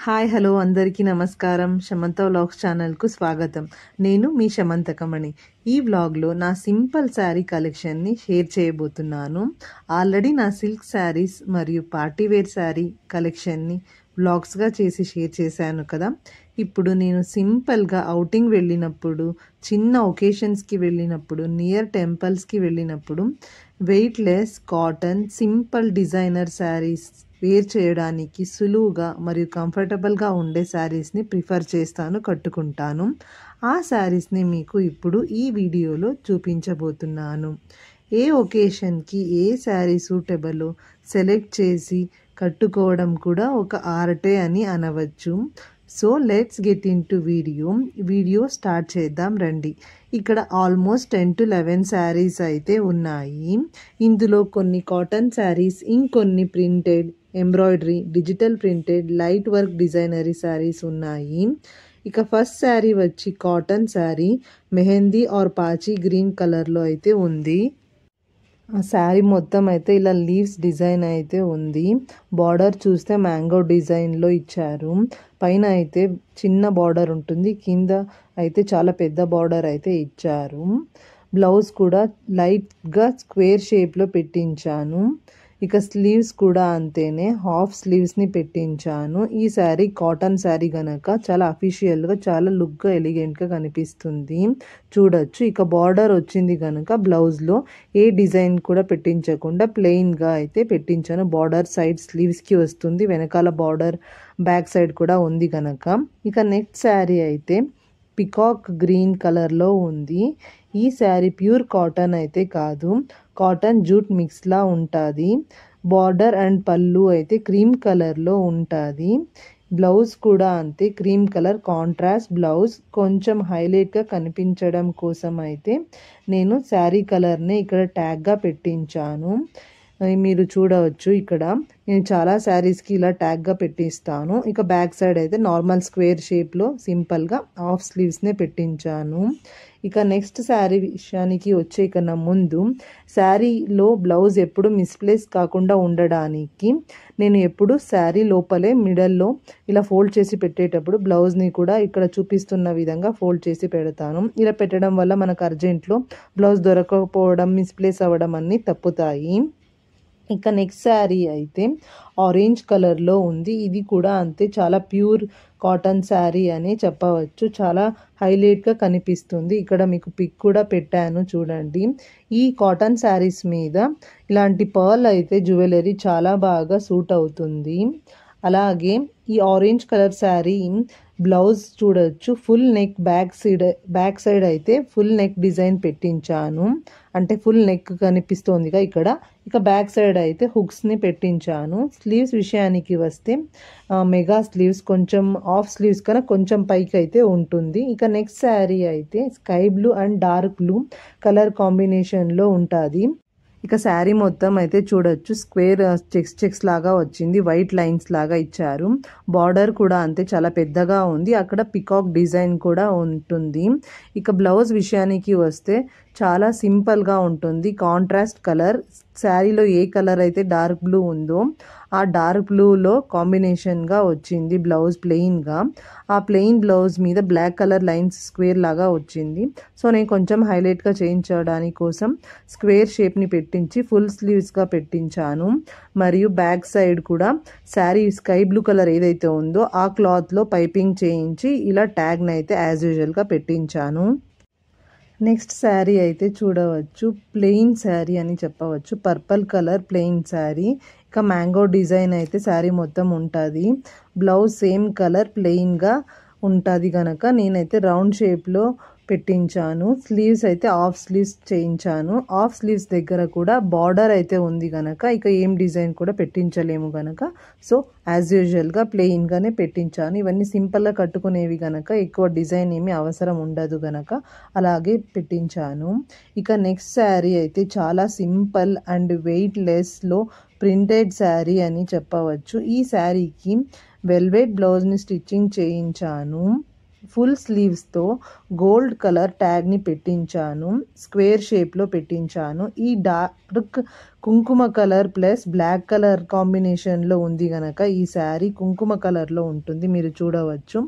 Hi hello అందరికీ నమస్కారం. శమంత vlogs ఛానల్కు స్వాగతం. నేను మీ శమంతకమణి. ఈ వ్లాగ్లో నా సింపుల్ శారీ కలెక్షన్ని షేర్ చేయబోతున్నాను. ఆల్రెడీ నా సిల్క్ శారీస్ మరియు పార్టీవేర్ శారీ కలెక్షన్ని వ్లాగ్స్గా చేసి షేర్ చేశాను కదా. ఇప్పుడు నేను సింపుల్గా అవుటింగ్ వెళ్ళినప్పుడు, చిన్న ఒకేషన్స్కి వెళ్ళినప్పుడు, నియర్ టెంపుల్స్కి వెళ్ళినప్పుడు weightless cotton simple designer saris wear చేయడానికి సులువుగా మరియు కంఫర్టబుల్గా ఉండే శారీస్ని ప్రిఫర్ చేస్తాను, కట్టుకుంటాను. ఆ శారీస్ని మీకు ఇప్పుడు ఈ వీడియోలో చూపించబోతున్నాను. ఏ ఒకేషన్కి ఏ శారీ సూటబుల్ సెలెక్ట్ చేసి కట్టుకోవడం కూడా ఒక ఆర్టే అని అనవచ్చు. So let's get in to video start చేద్దాం రండి. ఇక్కడ ఆల్మోస్ట్ 10 to 11 శారీస్ అయితే ఉన్నాయి. ఇందులో కొన్ని కాటన్ శారీస్, ఇంకొన్ని printed, embroidery, digital printed, light work designery saris ఉన్నాయి. ఇక ఫస్ట్ శారీ వచ్చి కాటన్ శారీ, మెహందీ ఆర్ పాచి గ్రీన్ కలర్లో అయితే ఉంది. ఆ శారీ మొత్తం అయితే ఇలా లీవ్స్ డిజైన్ అయితే ఉంది. బార్డర్ చూస్తే మ్యాంగో డిజైన్లో ఇచ్చారు. పైన అయితే చిన్న బార్డర్ ఉంటుంది, కింద అయితే చాలా పెద్ద బార్డర్ అయితే ఇచ్చారు. బ్లౌజ్ కూడా లైట్గా స్క్వేర్ షేప్లో పెట్టించాను. ఇక స్లీవ్స్ కూడా అంతేనే, హాఫ్ స్లీవ్స్ని పెట్టించాను. ఈ శారీ కాటన్ శారీ గనక చాలా అఫీషియల్గా, చాలా లుక్గా, ఎలిగెంట్గా కనిపిస్తుంది. చూడొచ్చు. ఇక బార్డర్ వచ్చింది కనుక బ్లౌజ్లో ఏ డిజైన్ కూడా పెట్టించకుండా ప్లెయిన్గా అయితే పెట్టించాను. బార్డర్ సైడ్ స్లీవ్స్కి వస్తుంది, వెనకాల బార్డర్ బ్యాక్ సైడ్ కూడా ఉంది కనుక. ఇక నెక్స్ట్ శారీ అయితే పికాక్ గ్రీన్ కలర్లో ఉంది. ఈ శారీ ప్యూర్ కాటన్ అయితే కాదు, కాటన్ జూట్ మిక్స్లా ఉంటుంది. బార్డర్ అండ్ పళ్ళు అయితే క్రీమ్ కలర్లో ఉంటుంది. బ్లౌజ్ కూడా అంతే, క్రీమ్ కలర్ కాంట్రాస్ట్ బ్లౌజ్. కొంచెం హైలైట్గా కనిపించడం కోసం అయితే నేను శారీ కలర్ని ఇక్కడ ట్యాగ్గా పెట్టించాను. మీరు చూడవచ్చు. ఇక్కడ నేను చాలా శారీస్కి ఇలా ట్యాగ్గా పెట్టిస్తాను. ఇక బ్యాక్ సైడ్ అయితే నార్మల్ స్క్వేర్ షేప్లో సింపుల్గా హాఫ్ స్లీవ్స్నే పెట్టించాను. ఇక నెక్స్ట్ శారీ విషయానికి వచ్చే కన్నా ముందు, శారీలో బ్లౌజ్ ఎప్పుడు మిస్ప్లేస్ కాకుండా ఉండడానికి నేను ఎప్పుడు శారీ లోపలే మిడల్లో ఇలా ఫోల్డ్ చేసి పెట్టేటప్పుడు బ్లౌజ్ని కూడా ఇక్కడ చూపిస్తున్న విధంగా ఫోల్డ్ చేసి పెడతాను. ఇలా పెట్టడం వల్ల మనకు అర్జెంట్లో బ్లౌజ్ దొరకకపోవడం, మిస్ప్లేస్ అవ్వడం అన్నీ తప్పుతాయి. ఇక నెక్స్ట్ శారీ అయితే ఆరెంజ్ కలర్లో ఉంది. ఇది కూడా అంతే, చాలా ప్యూర్ కాటన్ శారీ అని చెప్పవచ్చు. చాలా హైలైట్గా కనిపిస్తుంది. ఇక్కడ మీకు పిక్ కూడా పెట్టాను చూడండి. ఈ కాటన్ శారీస్ మీద ఇలాంటి పర్ల్ అయితే జ్యువెలరీ చాలా బాగా సూట్ అవుతుంది. అలాగే ఈ ఆరెంజ్ కలర్ శారీ బ్లౌజ్ చూడొచ్చు. ఫుల్ నెక్ బ్యాక్ సైడ్ అయితే ఫుల్ నెక్ డిజైన్ పెట్టించాను, అంటే ఫుల్ నెక్ కనిపిస్తోందిగా ఇక్కడ. ఇక బ్యాక్ సైడ్ అయితే హుక్స్ని పెట్టించాను. స్లీవ్స్ విషయానికి వస్తే మెగా స్లీవ్స్, కొంచెం హాఫ్ స్లీవ్స్ కన్నా కొంచెం పైకి అయితే ఉంటుంది. ఇక నెక్స్ట్ శారీ అయితే sky blue and dark blue colour కాంబినేషన్లో ఉంటుంది. ఇక శారీ మొత్తం అయితే చూడొచ్చు, స్క్వేర్ చెక్స్ లాగా వచ్చింది, వైట్ లైన్స్ లాగా ఇచ్చారు. బార్డర్ కూడా అంతే, చాలా పెద్దగా ఉంది. అక్కడ పికాక్ డిజైన్ కూడా ఉంటుంది. ఇక బ్లౌజ్ విషయానికి వస్తే చాలా సింపుల్గా ఉంటుంది, కాంట్రాస్ట్ కలర్. శారీలో ఏ కలర్ అయితే డార్క్ బ్లూ ఉందో ఆ డార్క్ బ్లూలో కాంబినేషన్గా వచ్చింది బ్లౌజ్ ప్లెయిన్గా. ఆ ప్లెయిన్ బ్లౌజ్ మీద బ్లాక్ కలర్ లైన్స్ స్క్వేర్ లాగా వచ్చింది. సో నేను కొంచెం హైలైట్గా చేయించడానికి కోసం స్క్వేర్ షేప్ని పెట్టించి ఫుల్ స్లీవ్స్గా పెట్టించాను. మరియు బ్యాక్ సైడ్ కూడా శారీ స్కై బ్లూ కలర్ ఏదైతే ఉందో ఆ క్లాత్లో పైపింగ్ చేయించి ఇలా ట్యాగ్ని అయితే యాజ్ యూజువల్గా పెట్టించాను. నెక్స్ట్ శారీ అయితే చూడవచ్చు, ప్లెయిన్ శారీ అని చెప్పవచ్చు. Purple colour plain sari. ఇక మ్యాంగో డిజైన్ అయితే శారీ మొత్తం ఉంటుంది. బ్లౌజ్ సేమ్ కలర్ ప్లెయిన్గా ఉంటుంది కనుక నేనైతే రౌండ్ షేప్లో పెట్టించాను. స్లీవ్స్ అయితే హాఫ్ స్లీవ్స్ చేయించాను. హాఫ్ స్లీవ్స్ దగ్గర కూడా బార్డర్ అయితే ఉంది కనుక ఇక ఏం డిజైన్ కూడా పెట్టించలేము కనుక సో యాజ్ యూజువల్గా ప్లెయిన్గానే పెట్టించాను. ఇవన్నీ సింపుల్గా కట్టుకునేవి కనుక ఎక్కువ డిజైన్ ఏమీ అవసరం ఉండదు కనుక అలాగే పెట్టించాను. ఇక నెక్స్ట్ శారీ అయితే చాలా సింపుల్ అండ్ వెయిట్ లెస్లో ప్రింటెడ్ శారీ అని చెప్పవచ్చు. ఈ శారీకి వెల్వెట్ బ్లౌజ్ని స్టిచ్చింగ్ చేయించాను. ఫుల్ స్లీవ్స్తో గోల్డ్ కలర్ ట్యాగ్ని పెట్టించాను, స్క్వేర్ షేప్లో పెట్టించాను. ఈ డార్క్ కుంకుమ కలర్ ప్లస్ బ్లాక్ కలర్ కాంబినేషన్లో ఉంది కనుక ఈ శారీ కుంకుమ కలర్లో ఉంటుంది, మీరు చూడవచ్చు.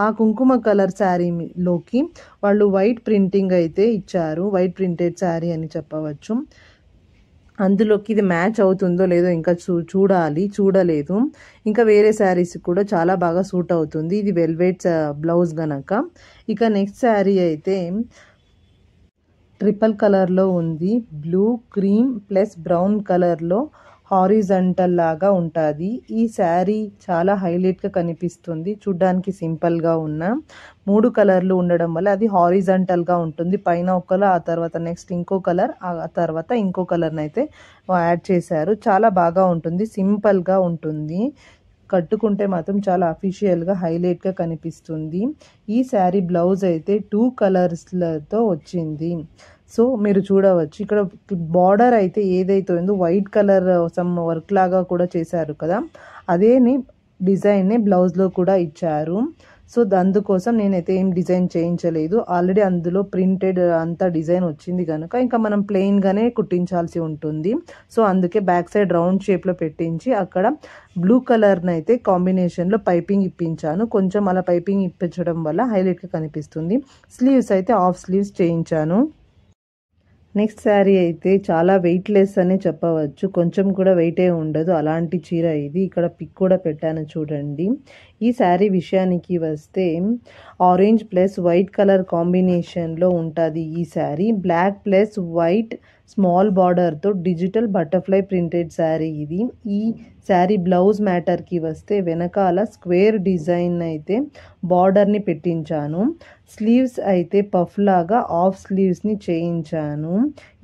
ఆ కుంకుమ కలర్ శారీలోకి వాళ్ళు వైట్ ప్రింటింగ్ అయితే ఇచ్చారు, వైట్ ప్రింటెడ్ శారీ అని చెప్పవచ్చు. అందులోకి ఇది మ్యాచ్ అవుతుందో లేదో ఇంకా చూడలేదు. ఇంకా వేరే శారీస్ కూడా చాలా బాగా సూట్ అవుతుంది. ఇది వెల్వెట్ బ్లౌజ్ గనక. ఇక నెక్స్ట్ శారీ అయితే ట్రిపుల్ కలర్లో ఉంది. బ్లూ, క్రీమ్ ప్లస్ బ్రౌన్ కలర్లో హారిజంటల్ లాగా ఉంటుంది. ఈ శారీ చాలా హైలైట్గా కనిపిస్తుంది. చూడ్డానికి సింపుల్గా ఉన్న 3 కలర్లు ఉండడం వల్ల అది హారిజంటల్గా ఉంటుంది. పైన ఒక కలర్, ఆ తర్వాత నెక్స్ట్ ఇంకో కలర్, ఆ తర్వాత ఇంకో కలర్ని అయితే యాడ్ చేశారు. చాలా బాగా ఉంటుంది, సింపుల్గా ఉంటుంది. కట్టుకుంటే మాత్రం చాలా అఫీషియల్గా హైలైట్గా కనిపిస్తుంది. ఈ శారీ బ్లౌజ్ అయితే 2 కలర్స్లతో వచ్చింది. సో మీరు చూడవచ్చు ఇక్కడ బార్డర్ అయితే ఏదైతే ఉందో వైట్ కలర్ సమ్ వర్క్ లాగా కూడా చేశారు కదా, అదేని డిజైన్ని బ్లౌజ్లో కూడా ఇచ్చారు. సో అందుకోసం నేనైతే ఏం డిజైన్ చేయించలేదు, ఆల్రెడీ అందులో ప్రింటెడ్ అంతా డిజైన్ వచ్చింది కనుక ఇంకా మనం ప్లెయిన్గానే కుట్టించాల్సి ఉంటుంది. సో అందుకే బ్యాక్ సైడ్ రౌండ్ షేప్లో పెట్టించి అక్కడ బ్లూ కలర్ని అయితే కాంబినేషన్లో పైపింగ్ ఇప్పించాను. కొంచెం అలా పైపింగ్ ఇప్పించడం వల్ల హైలైట్గా కనిపిస్తుంది. స్లీవ్స్ అయితే హాఫ్ స్లీవ్స్ చేయించాను. నెక్స్ట్ శారీ అయితే చాలా వెయిట్లెస్ అనే చెప్పవచ్చు, కొంచెం కూడా వెయిటే ఉండదు అలాంటి చీర ఇది. ఇక్కడ పిక్ కూడా పెట్టాను చూడండి. ఈ శారీ విషయానికి వస్తే ఆరెంజ్ ప్లస్ వైట్ కలర్ కాంబినేషన్లో ఉంటుంది ఈ sari. Black plus white small బార్డర్తో డిజిటల్ బటర్ఫ్లై ప్రింటెడ్ శారీ ఇది. ఈ శారీ బ్లౌజ్ మ్యాటర్కి వస్తే వెనకాల స్క్వేర్ డిజైన్ అయితే బార్డర్ని పెట్టించాను. స్లీవ్స్ అయితే పఫ్ లాగా హాఫ్ స్లీవ్స్ని చేయించాను.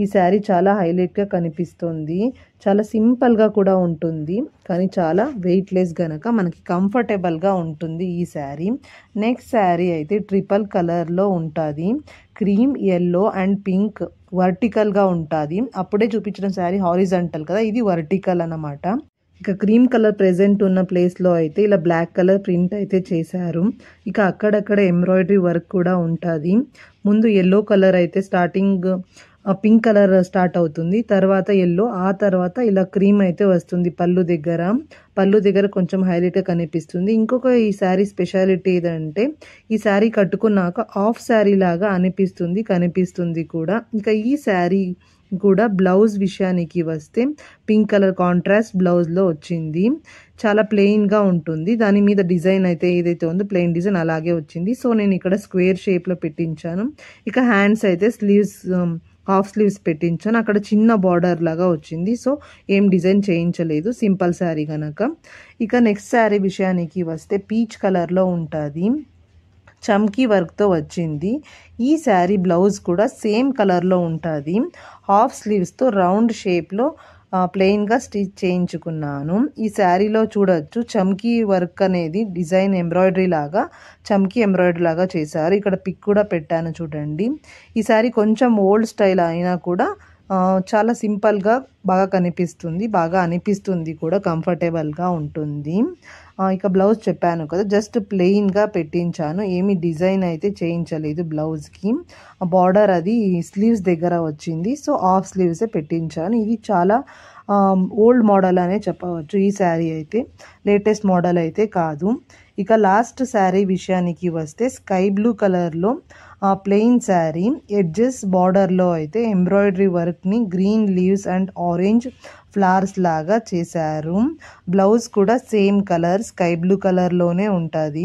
ఈ శారీ చాలా హైలైట్గా కనిపిస్తుంది, చాలా సింపుల్గా కూడా ఉంటుంది, కానీ చాలా వెయిట్లెస్ గనక మనకి కంఫర్టబుల్గా ఉంటుంది ఈ శారీ. నెక్స్ట్ శారీ అయితే ట్రిపుల్ కలర్లో ఉంటుంది. క్రీమ్, ఎల్లో అండ్ పింక్ వర్టికల్గా ఉంటుంది. అప్పుడే చూపించిన శారీ హారిజంటల్ కదా, ఇది వర్టికల్ అన్నమాట. ఇక క్రీమ్ కలర్ ప్రెజెంట్ ఉన్న ప్లేస్లో అయితే ఇలా బ్లాక్ కలర్ ప్రింట్ అయితే చేశారు. ఇక అక్కడక్కడ ఎంబ్రాయిడరీ వర్క్ కూడా ఉంటుంది. ముందు ఎల్లో కలర్ అయితే స్టార్టింగ్ పింక్ కలర్ స్టార్ట్ అవుతుంది, తర్వాత ఎల్లో, ఆ తర్వాత ఇలా క్రీమ్ అయితే వస్తుంది పళ్ళు దగ్గర కొంచెం హైలైట్గా కనిపిస్తుంది. ఇంకొక ఈ శారీ స్పెషాలిటీ ఏదంటే ఈ శారీ కట్టుకున్నాక హాఫ్ శారీ లాగా కనిపిస్తుంది కూడా. ఇంకా ఈ శారీ కూడా బ్లౌజ్ విషయానికి వస్తే పింక్ కలర్ కాంట్రాస్ట్ బ్లౌజ్లో వచ్చింది. చాలా ప్లెయిన్గా ఉంటుంది, దాని మీద డిజైన్ అయితే ఏదైతే ఉందో ప్లెయిన్ డిజైన్ అలాగే వచ్చింది. సో నేను ఇక్కడ స్క్వేర్ షేప్లో పెట్టించాను. ఇక హ్యాండ్స్ అయితే హాఫ్ స్లీవ్స్ పెట్టించాను, అక్కడ చిన్న బార్డర్ లాగా వచ్చింది. సో ఏం డిజైన్ చేయించలేదు, సింపుల్ శారీ కనుక. ఇక నెక్స్ట్ శారీ విషయానికి వస్తే పీచ్ కలర్లో ఉంటుంది, చమ్కీ వర్క్తో వచ్చింది. ఈ శారీ బ్లౌజ్ కూడా సేమ్ కలర్లో ఉంటుంది. హాఫ్ స్లీవ్స్తో రౌండ్ షేప్లో ప్లెయిన్గా స్టిచ్ చేయించుకున్నాను. ఈ శారీలో చూడొచ్చు చమ్కీ వర్క్ అనేది డిజైన్ చమ్కీ ఎంబ్రాయిడరీ లాగా చేశారు. ఇక్కడ పిక్ కూడా పెట్టాను చూడండి. ఈ శారీ కొంచెం ఓల్డ్ స్టైల్ అయినా కూడా చాలా సింపుల్గా బాగా కనిపిస్తుంది, బాగా అనిపిస్తుంది కూడా, కంఫర్టబుల్గా ఉంటుంది. ఇక బ్లౌజ్ చెప్పాను కదా, జస్ట్ ప్లెయిన్గా పెట్టించాను, ఏమి డిజైన్ అయితే చేయించలేదు బ్లౌజ్కి. బార్డర్ అది స్లీవ్స్ దగ్గర వచ్చింది, సో హాఫ్ స్లీవ్సే పెట్టించాను. ఇది చాలా ఓల్డ్ మోడల్ అనే చెప్పవచ్చు. ఈ శారీ అయితే లేటెస్ట్ మోడల్ అయితే కాదు. ఇక లాస్ట్ శారీ విషయానికి వస్తే స్కై బ్లూ కలర్లో ప్లెయిన్ శారీ, ఎడ్జెస్ బార్డర్లో అయితే ఎంబ్రాయిడరీ వర్క్ని green leaves and orange flowers లాగా చేశారు. బ్లౌజ్ కూడా సేమ్ కలర్ స్కై బ్లూ కలర్లోనే ఉంటుంది.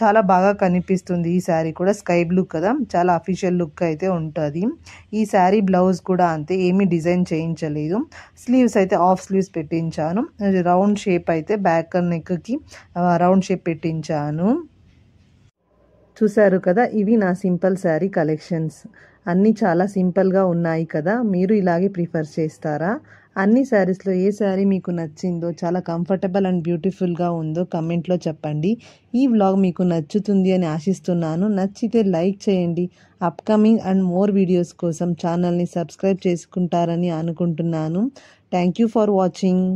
చాలా బాగా కనిపిస్తుంది ఈ శారీ కూడా, స్కై బ్లూ కదా, చాలా అఫీషియల్ లుక్ అయితే ఉంటుంది. ఈ శారీ బ్లౌజ్ కూడా అంతే, ఏమీ డిజైన్ చేయించలేదు. స్లీవ్స్ అయితే హాఫ్ స్లీవ్స్ పెట్టించాను. రౌండ్ షేప్ అయితే బ్యాక్ నెక్కి రౌండ్ షేప్ పెట్టించాను. చూసారు కదా, ఇవి నా సింపుల్ శారీ కలెక్షన్స్. అన్నీ చాలా సింపుల్గా ఉన్నాయి కదా, మీరు ఇలాగే ప్రిఫర్ చేస్తారా? అన్ని శారీస్లో ఏ శారీ మీకు నచ్చిందో, చాలా కంఫర్టబుల్ అండ్ బ్యూటిఫుల్గా ఉందో కమెంట్లో చెప్పండి. ఈ వ్లాగ్ మీకు నచ్చుతుంది అని ఆశిస్తున్నాను. నచ్చితే లైక్ చేయండి. అప్కమింగ్ అండ్ మోర్ వీడియోస్ కోసం ఛానల్ని సబ్స్క్రైబ్ చేసుకుంటారని అనుకుంటున్నాను. Thank you for watching.